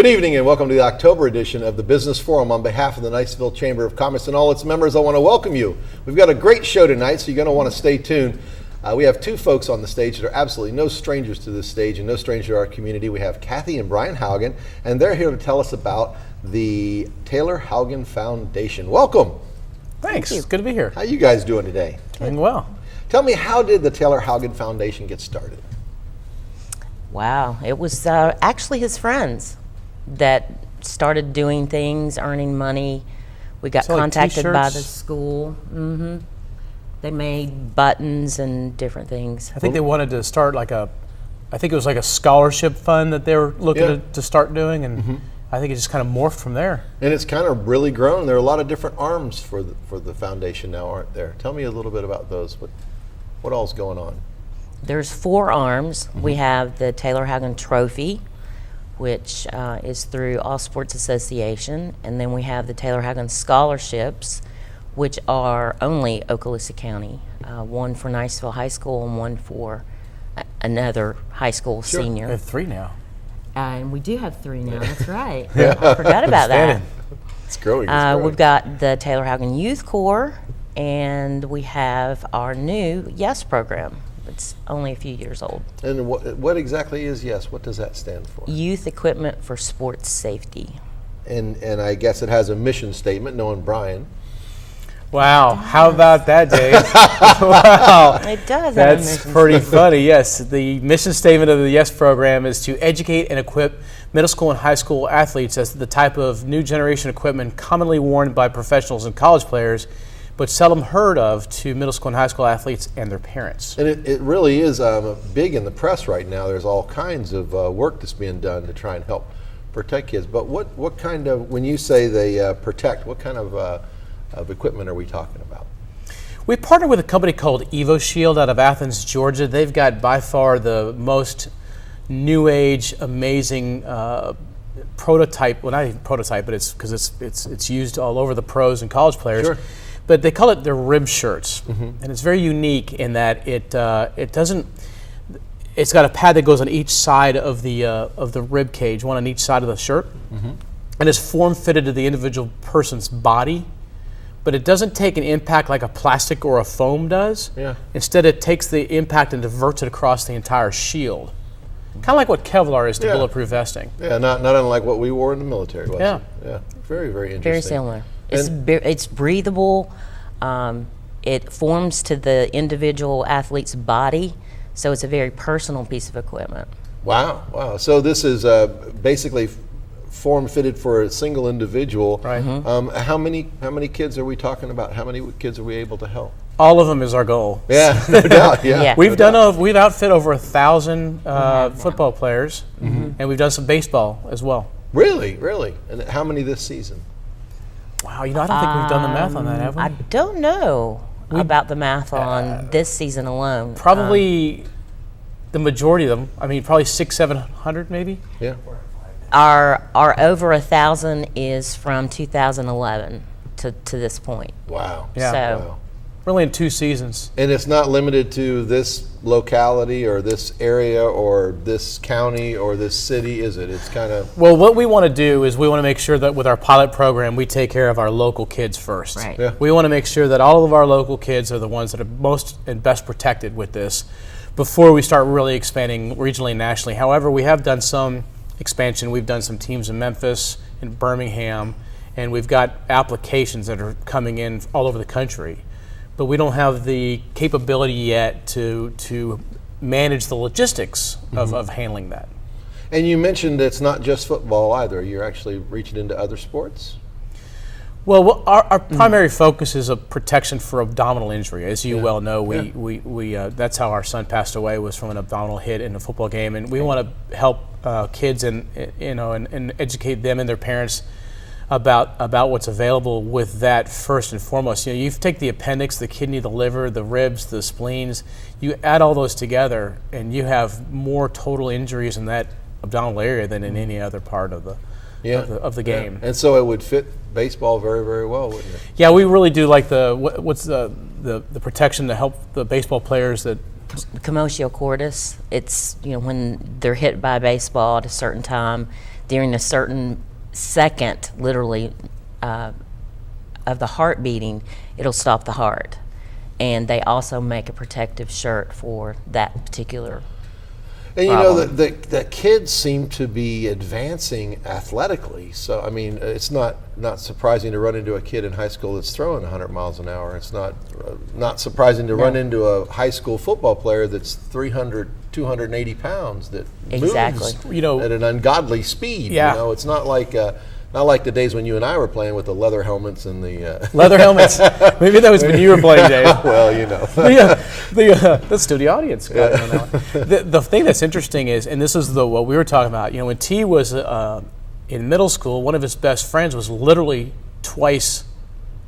Good evening and welcome to the October edition of the Business Forum. On behalf of the Niceville Chamber of Commerce and all its members, I want to welcome you. We've got a great show tonight, so you're going to want to stay tuned. We have two folks on the stage that are absolutely no strangers to this stage and no stranger to our community. We have Kathy and Brian Haugen, and they're here to tell us about the Taylor Haugen Foundation. Welcome. Thanks. It's good to be here. How you guys doing today? Doing well. Tell me, how did the Taylor Haugen Foundation get started? Wow, it was actually his friends that started doing things, earning money. We got contacted by the school. They made buttons and different things. I think they wanted to start I think it was like a scholarship fund that they were looking to start doing, and I think it just kind of morphed from there. And it's kind of really grown. There are a lot of different arms for the foundation now, aren't there? Tell me a little bit about those. What all's going on? There's 4 arms. We have the Taylor Haugen Trophy, which is through All Sports Association, and then we have the Taylor Haugen Scholarships, which are only Okaloosa County, one for Niceville High School and one for another high school senior. We have 3 now. And we do have 3 now, that's right. I forgot about that. It's growing. We've got the Taylor Haugen Youth Corps, and we have our new YES program. It's only a few years old. And what exactly is YES? What does that stand for? Youth Equipment for Sports Safety. And I guess it has a mission statement, knowing Brian. Wow, how about that, Dave? Wow. It does. That's pretty funny, yes. The mission statement of the YES program is to educate and equip middle school and high school athletes as the type of new generation equipment commonly worn by professionals and college players, but seldom heard of to middle school and high school athletes and their parents. And it really is big in the press right now. There's all kinds of work that's being done to try and help protect kids. But what kind of, when you say they protect, what kind of equipment are we talking about? We partnered with a company called EvoShield out of Athens, Georgia. They've got by far the most new age, amazing prototype. Well, not even prototype, but it's because it's used all over the pros and college players. Sure. But they call it their rib shirts, and it's very unique in that it doesn't. It's got a pad that goes on each side of the rib cage, one on each side of the shirt, and it's form fitted to the individual person's body. But it doesn't take an impact like a plastic or a foam does. Yeah. Instead, it takes the impact and diverts it across the entire shield. Kind of like what Kevlar is to bulletproof vesting. Yeah, not unlike what we wore in the military. Yeah. Yeah. Very, very interesting. Very similar. It's breathable. It forms to the individual athlete's body, so it's a very personal piece of equipment. Wow. So this is basically form fitted for a single individual. Right. How many kids are we talking about? How many kids are we able to help? All of them is our goal. Yeah, no doubt. Yeah. We've outfit over 1,000 football players, and we've done some baseball as well. Really? And how many this season? Wow, I don't think we've done the math on that, have we? I don't know about the math on this season alone. Probably the majority of them. I mean, probably 600-700 maybe. Yeah. Our over 1,000 is from 2011 to this point. Wow. Yeah. So Wow. Really in 2 seasons. And it's not limited to this locality or this area or this county or this city, is it? It's kind of... Well, what we want to do is we want to make sure that with our pilot program, we take care of our local kids first. Right. Yeah. We want to make sure that all of our local kids are the ones that are most and best protected with this before we start really expanding regionally and nationally. However, we have done some expansion. We've done some teams in Memphis, in Birmingham, and we've got applications that are coming in all over the country. But we don't have the capability yet to manage the logistics of handling that. And you mentioned it's not just football either. You're actually reaching into other sports? Well, our primary focus is a protection for abdominal injury. As you well know, we that's how our son passed away, was from an abdominal hit in a football game, and we want to help kids and educate them and their parents about what's available with that first and foremost. You take the appendix, the kidney, the liver, the ribs, the spleens, you add all those together and you have more total injuries in that abdominal area than in any other part of the game. And so it would fit baseball very, very well, wouldn't it? Yeah, we really do like what's the protection to help the baseball players that commotio cordis. It's when they're hit by a baseball at a certain time, during a certain second, literally, of the heart beating, it'll stop the heart. And they also make a protective shirt for that particular And you know, problem. the kids seem to be advancing athletically. So, I mean, it's not surprising to run into a kid in high school that's throwing 100 miles an hour. It's not surprising to run into a high school football player that's 300, 280 pounds that Exactly. moves You know, at an ungodly speed. Yeah. You know, it's not like the days when you and I were playing with the leather helmets and the. leather helmets. Maybe that was when you were playing, Dave. Well, you know. Let's do the audience. Scott, on that one. The thing that's interesting is, and this is what we were talking about. You know, when T was in middle school, one of his best friends was literally twice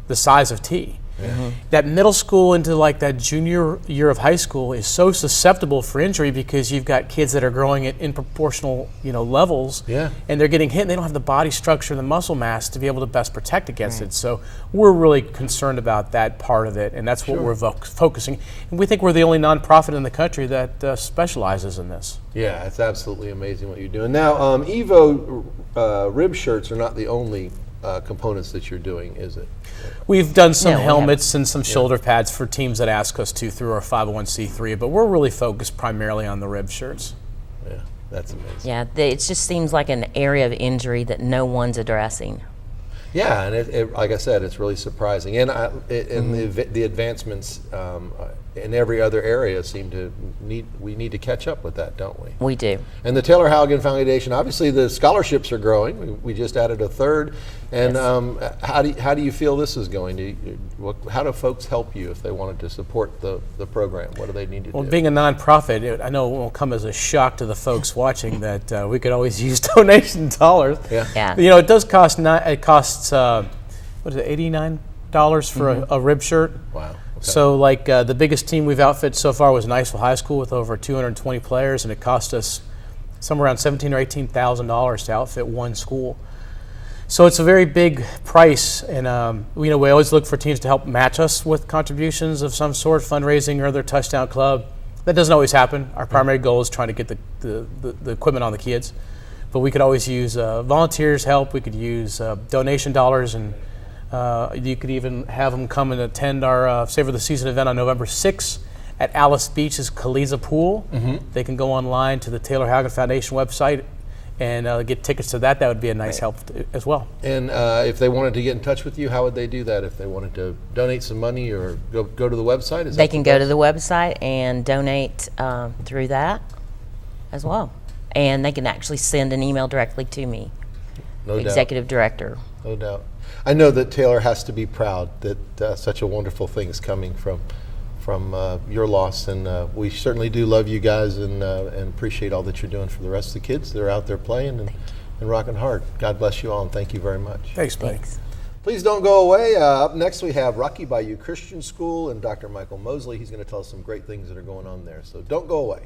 the size of T. That middle school into like that junior year of high school is so susceptible for injury because you've got kids that are growing at in proportional, levels, Yeah. and they're getting hit. And they don't have the body structure and the muscle mass to be able to best protect against it. So we're really concerned about that part of it, and that's what we're focusing. And we think we're the only nonprofit in the country that specializes in this. Yeah, it's absolutely amazing what you're doing. Now, Evo rib shirts are not the only components that you're doing, is it? We've done some No, we helmets and some shoulder pads for teams that ask us to through our 501c3, but we're really focused primarily on the rib shirts. Yeah, that's amazing. Yeah, it just seems like an area of injury that no one's addressing. Yeah, and it, like I said, it's really surprising. And the advancements in every other area we need to catch up with that, don't we? We do. And the Taylor Haugen Foundation, obviously the scholarships are growing. We just added a third. And how do you feel this is going? How do folks help you if they wanted to support the program? What do they need to do? Well, being a nonprofit, I know it won't come as a shock to the folks watching that we could always use donation dollars. Yeah. It does cost it costs what is it, $89 for a rib shirt. Wow. Okay. So like the biggest team we've outfitted so far was Niceville High School with over 220 players, and it cost us somewhere around $17,000 or $18,000 to outfit one school. So it's a very big price, and we always look for teams to help match us with contributions of some sort, fundraising or other touchdown club. That doesn't always happen. Our primary goal is trying to get the equipment on the kids, but we could always use volunteers' help. We could use donation dollars, and you could even have them come and attend our Savor the Season event on November 6th at Alice Beach's Kaliza Pool. They can go online to the Taylor Haugen Foundation website and get tickets to that. That would be a nice help as well. And if they wanted to get in touch with you, how would they do that? If they wanted to donate some money or go to the website? They can go to the website and donate through that as well. And they can actually send an email directly to me, No doubt. Executive Director. No doubt. I know that Taylor has to be proud that such a wonderful thing is coming from your loss, and we certainly do love you guys and appreciate all that you're doing for the rest of the kids that are out there playing and rocking hard. God bless you all, and thank you very much. Thanks, buddy. Thanks. Please don't go away. Up next we have Rocky Bayou Christian School and Dr. Michael Mosley. He's going to tell us some great things that are going on there, so don't go away.